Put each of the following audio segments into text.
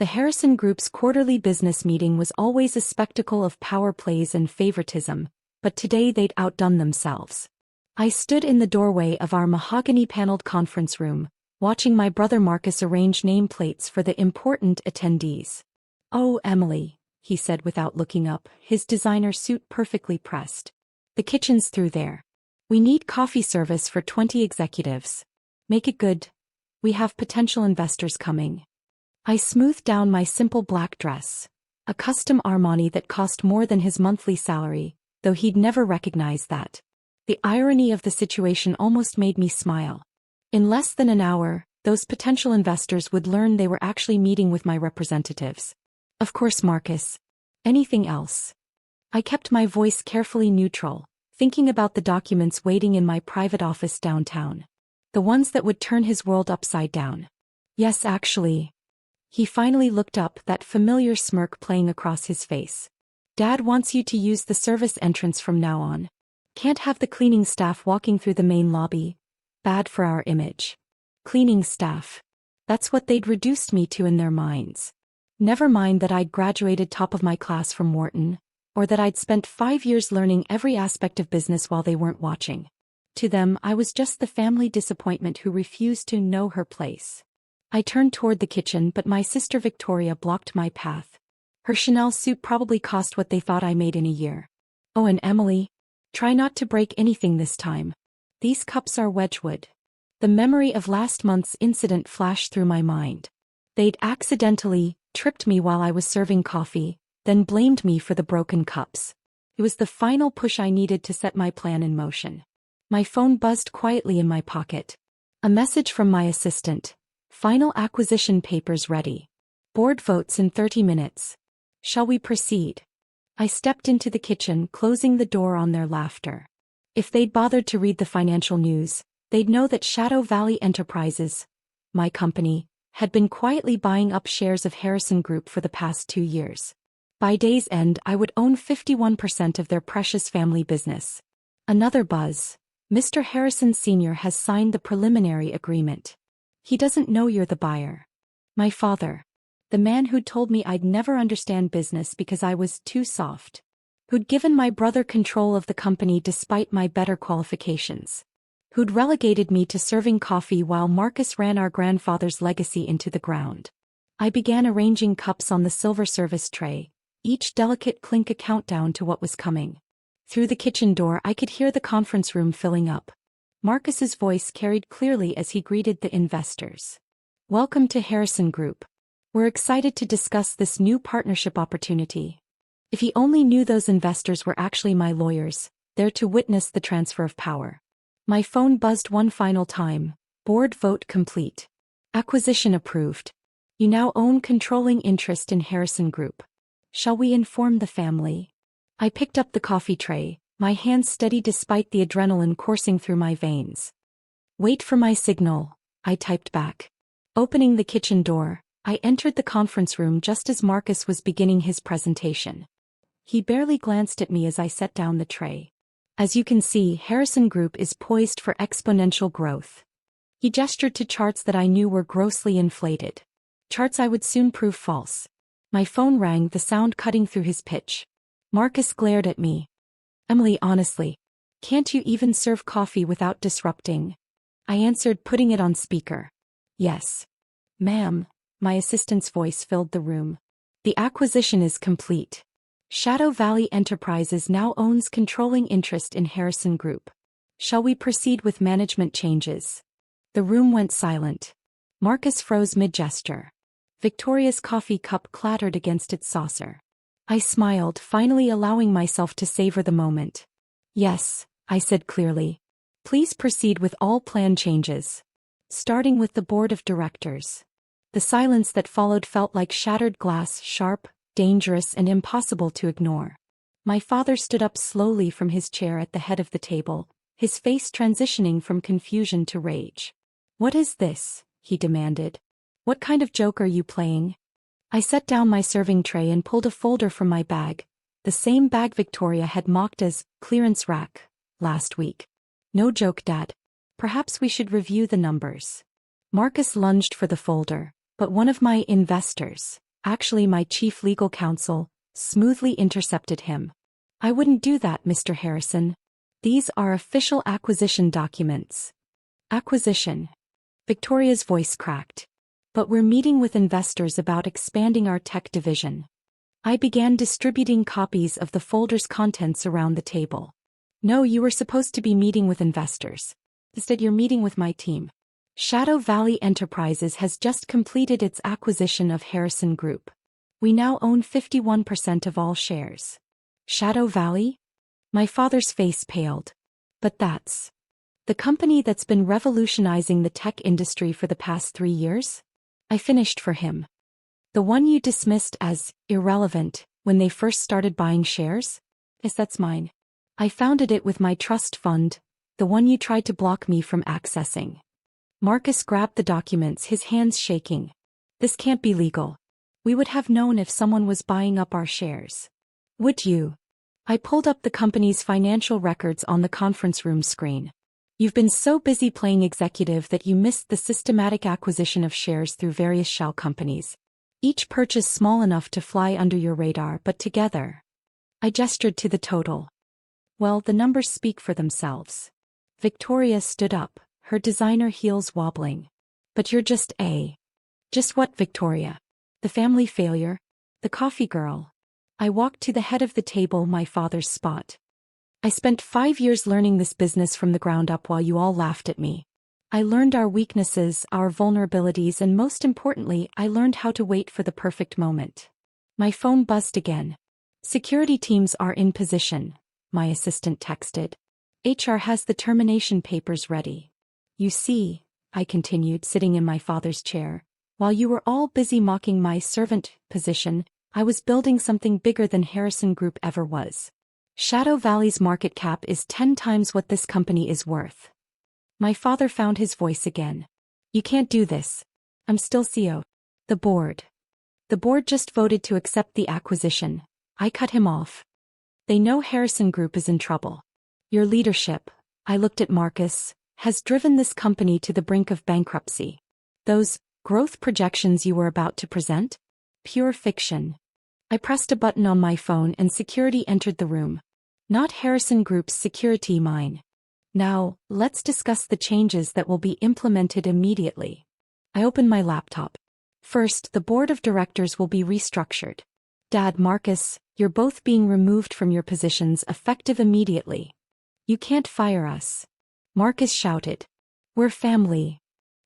The Harrison Group's quarterly business meeting was always a spectacle of power plays and favoritism, but today they'd outdone themselves. I stood in the doorway of our mahogany-paneled conference room, watching my brother Marcus arrange nameplates for the important attendees. "Oh, Emily," he said without looking up, his designer suit perfectly pressed. "The kitchen's through there. We need coffee service for 20 executives. Make it good. We have potential investors coming." I smoothed down my simple black dress, a custom Armani that cost more than his monthly salary, though he'd never recognized that. The irony of the situation almost made me smile. In less than an hour, those potential investors would learn they were actually meeting with my representatives. "Of course, Marcus. Anything else?" I kept my voice carefully neutral, thinking about the documents waiting in my private office downtown. The ones that would turn his world upside down. "Yes, actually." He finally looked up, that familiar smirk playing across his face. "Dad wants you to use the service entrance from now on. Can't have the cleaning staff walking through the main lobby. Bad for our image." Cleaning staff. That's what they'd reduced me to in their minds. Never mind that I'd graduated top of my class from Wharton, or that I'd spent 5 years learning every aspect of business while they weren't watching. To them, I was just the family disappointment who refused to know her place. I turned toward the kitchen, but my sister Victoria blocked my path. Her Chanel suit probably cost what they thought I made in a year. "Oh, and Emily, try not to break anything this time. These cups are Wedgwood." The memory of last month's incident flashed through my mind. They'd accidentally tripped me while I was serving coffee, then blamed me for the broken cups. It was the final push I needed to set my plan in motion. My phone buzzed quietly in my pocket. A message from my assistant. "Final acquisition papers ready. Board votes in 30 minutes. Shall we proceed?" I stepped into the kitchen, closing the door on their laughter. If they'd bothered to read the financial news, they'd know that Shadow Valley Enterprises, my company, had been quietly buying up shares of Harrison Group for the past 2 years. By day's end, I would own 51% of their precious family business. Another buzz. "Mr. Harrison Sr. has signed the preliminary agreement. He doesn't know you're the buyer." My father. The man who'd told me I'd never understand business because I was too soft. Who'd given my brother control of the company despite my better qualifications. Who'd relegated me to serving coffee while Marcus ran our grandfather's legacy into the ground. I began arranging cups on the silver service tray, each delicate clink a countdown to what was coming. Through the kitchen door I could hear the conference room filling up. Marcus's voice carried clearly as he greeted the investors. "Welcome to Harrison Group. We're excited to discuss this new partnership opportunity." If he only knew those investors were actually my lawyers, there to witness the transfer of power. My phone buzzed one final time. "Board vote complete. Acquisition approved. You now own controlling interest in Harrison Group. Shall we inform the family?" I picked up the coffee tray, my hands steady despite the adrenaline coursing through my veins. "Wait for my signal," I typed back. Opening the kitchen door, I entered the conference room just as Marcus was beginning his presentation. He barely glanced at me as I set down the tray. "As you can see, Harrison Group is poised for exponential growth." He gestured to charts that I knew were grossly inflated. Charts I would soon prove false. My phone rang, the sound cutting through his pitch. Marcus glared at me. "Emily, honestly, can't you even serve coffee without disrupting?" I answered, putting it on speaker. "Yes, ma'am." My assistant's voice filled the room. "The acquisition is complete. Shadow Valley Enterprises now owns controlling interest in Harrison Group. Shall we proceed with management changes?" The room went silent. Marcus froze mid-gesture. Victoria's coffee cup clattered against its saucer. I smiled, finally allowing myself to savor the moment. "Yes," I said clearly. "Please proceed with all plan changes. Starting with the board of directors." The silence that followed felt like shattered glass, sharp, dangerous, and impossible to ignore. My father stood up slowly from his chair at the head of the table, his face transitioning from confusion to rage. "What is this?" he demanded. "What kind of joke are you playing?" I set down my serving tray and pulled a folder from my bag, the same bag Victoria had mocked as clearance rack last week. "No joke, Dad. Perhaps we should review the numbers." Marcus lunged for the folder, but one of my investors, actually my chief legal counsel, smoothly intercepted him. I wouldn't do that, Mr. Harrison. These are official acquisition documents. Acquisition. Victoria's voice cracked. But we're meeting with investors about expanding our tech division. I began distributing copies of the folder's contents around the table. No, you were supposed to be meeting with investors. Instead, you're meeting with my team. Shadow Valley Enterprises has just completed its acquisition of Harrison Group. We now own 51% of all shares. Shadow Valley? My father's face paled. But that's the company that's been revolutionizing the tech industry for the past 3 years? I finished for him. The one you dismissed as irrelevant when they first started buying shares? Yes, that's mine. I founded it with my trust fund, the one you tried to block me from accessing. Marcus grabbed the documents, his hands shaking. This can't be legal. We would have known if someone was buying up our shares. Would you? I pulled up the company's financial records on the conference room screen. You've been so busy playing executive that you missed the systematic acquisition of shares through various shell companies. Each purchase small enough to fly under your radar, but together. I gestured to the total. Well, the numbers speak for themselves. Victoria stood up, her designer heels wobbling. But you're just a. Just what, Victoria? The family failure? The coffee girl? I walked to the head of the table, my father's spot. I spent 5 years learning this business from the ground up while you all laughed at me. I learned our weaknesses, our vulnerabilities, and most importantly, I learned how to wait for the perfect moment. My phone buzzed again. Security teams are in position, my assistant texted. HR has the termination papers ready. You see, I continued, sitting in my father's chair, while you were all busy mocking my servant position, I was building something bigger than Harrison Group ever was. Shadow Valley's market cap is 10 times what this company is worth. My father found his voice again. You can't do this. I'm still CEO. The board. The board just voted to accept the acquisition. I cut him off. They know Harrison Group is in trouble. Your leadership, I looked at Marcus, has driven this company to the brink of bankruptcy. Those growth projections you were about to present? Pure fiction. I pressed a button on my phone and security entered the room. Not Harrison Group's security, mine. Now, let's discuss the changes that will be implemented immediately. I opened my laptop. First, the board of directors will be restructured. Dad, Marcus, you're both being removed from your positions effective immediately. You can't fire us. Marcus shouted. We're family.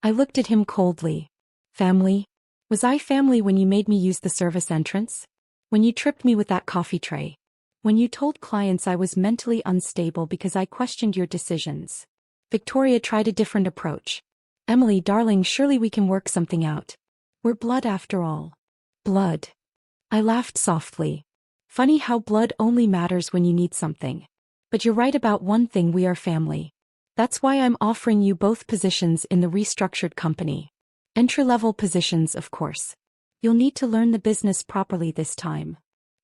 I looked at him coldly. Family? Was I family when you made me use the service entrance? When you tripped me with that coffee tray? When you told clients I was mentally unstable because I questioned your decisions? Victoria tried a different approach. Emily, darling, surely we can work something out. We're blood after all. Blood. I laughed softly. Funny how blood only matters when you need something. But you're right about one thing, we are family. That's why I'm offering you both positions in the restructured company. Entry-level positions, of course. You'll need to learn the business properly this time.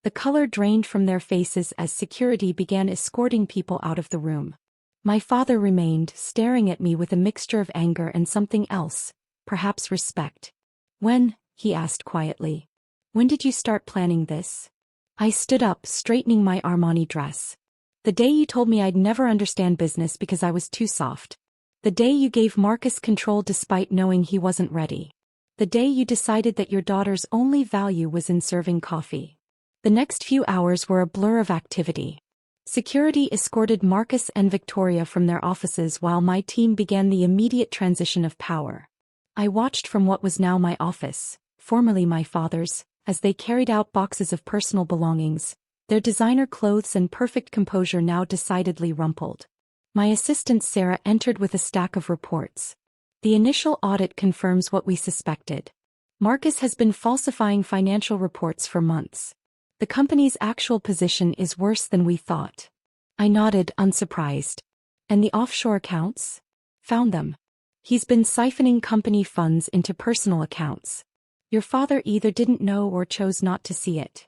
The color drained from their faces as security began escorting people out of the room. My father remained, staring at me with a mixture of anger and something else, perhaps respect. When? He asked quietly. When did you start planning this? I stood up, straightening my Armani dress. The day you told me I'd never understand business because I was too soft. The day you gave Marcus control despite knowing he wasn't ready. The day you decided that your daughter's only value was in serving coffee. The next few hours were a blur of activity. Security escorted Marcus and Victoria from their offices while my team began the immediate transition of power. I watched from what was now my office, formerly my father's, as they carried out boxes of personal belongings, their designer clothes and perfect composure now decidedly rumpled. My assistant Sarah entered with a stack of reports. The initial audit confirms what we suspected. Marcus has been falsifying financial reports for months. The company's actual position is worse than we thought. I nodded, unsurprised. And the offshore accounts? Found them. He's been siphoning company funds into personal accounts. Your father either didn't know or chose not to see it.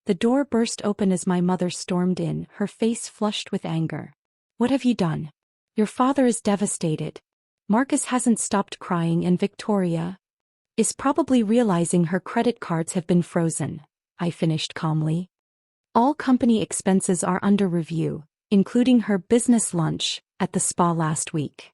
The door burst open as my mother stormed in, her face flushed with anger. What have you done? Your father is devastated. Marcus hasn't stopped crying and Victoria. Is probably realizing her credit cards have been frozen, I finished calmly. All company expenses are under review, including her business lunch at the spa last week.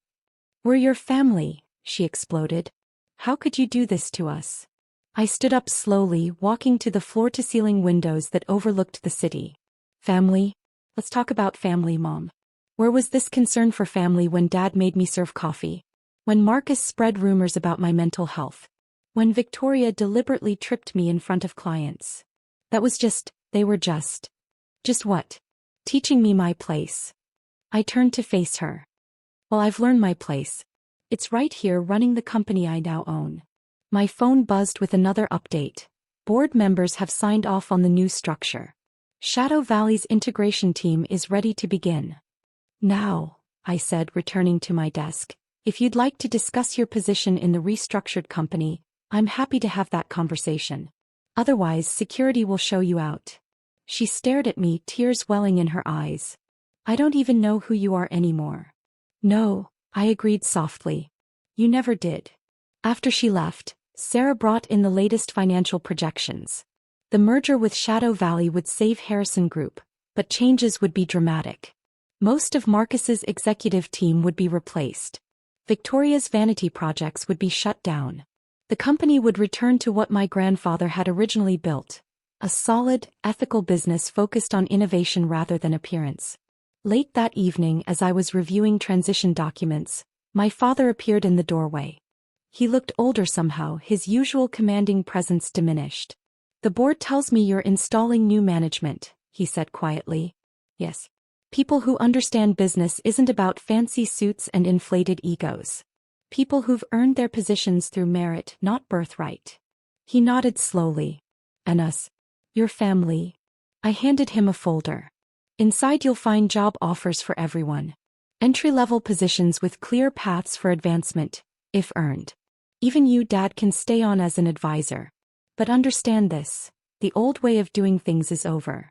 We're your family, she exploded. How could you do this to us? I stood up slowly, walking to the floor-to-ceiling windows that overlooked the city. Family? Let's talk about family, Mom. Where was this concern for family when Dad made me serve coffee? When Marcus spread rumors about my mental health? When Victoria deliberately tripped me in front of clients? They were just what? Teaching me my place. I turned to face her. Well, I've learned my place. It's right here running the company I now own. My phone buzzed with another update. Board members have signed off on the new structure. Shadow Valley's integration team is ready to begin. Now, I said, returning to my desk, if you'd like to discuss your position in the restructured company, I'm happy to have that conversation. Otherwise, security will show you out. She stared at me, tears welling in her eyes. I don't even know who you are anymore. No, I agreed softly. You never did. After she left, Sarah brought in the latest financial projections. The merger with Shadow Valley would save Harrison Group, but changes would be dramatic. Most of Marcus's executive team would be replaced. Victoria's vanity projects would be shut down. The company would return to what my grandfather had originally built, a solid, ethical business focused on innovation rather than appearance. Late that evening, as I was reviewing transition documents, my father appeared in the doorway. He looked older somehow, his usual commanding presence diminished. The board tells me you're installing new management, he said quietly. Yes. People who understand business isn't about fancy suits and inflated egos. People who've earned their positions through merit, not birthright. He nodded slowly. And us. Your family. I handed him a folder. Inside you'll find job offers for everyone. Entry-level positions with clear paths for advancement, if earned. Even you, Dad, can stay on as an advisor. But understand this, the old way of doing things is over.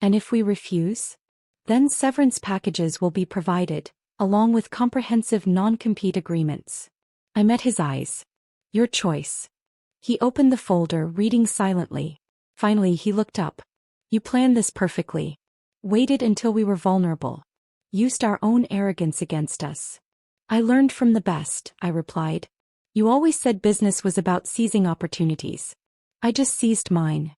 And if we refuse? Then severance packages will be provided, along with comprehensive non-compete agreements. I met his eyes. Your choice. He opened the folder, reading silently. Finally he looked up. You planned this perfectly. Waited until we were vulnerable. Used our own arrogance against us. I learned from the best, I replied. You always said business was about seizing opportunities. I just seized mine.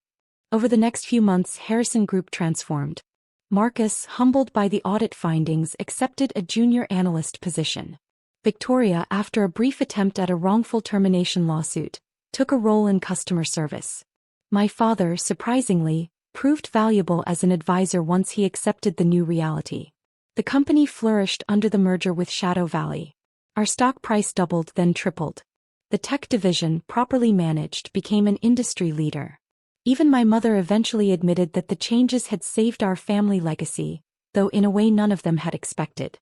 Over the next few months, Harrison Group transformed. Marcus, humbled by the audit findings, accepted a junior analyst position. Victoria, after a brief attempt at a wrongful termination lawsuit, took a role in customer service. My father, surprisingly, proved valuable as an advisor once he accepted the new reality. The company flourished under the merger with Shadow Valley. Our stock price doubled, then tripled. The tech division, properly managed, became an industry leader. Even my mother eventually admitted that the changes had saved our family legacy, though in a way none of them had expected.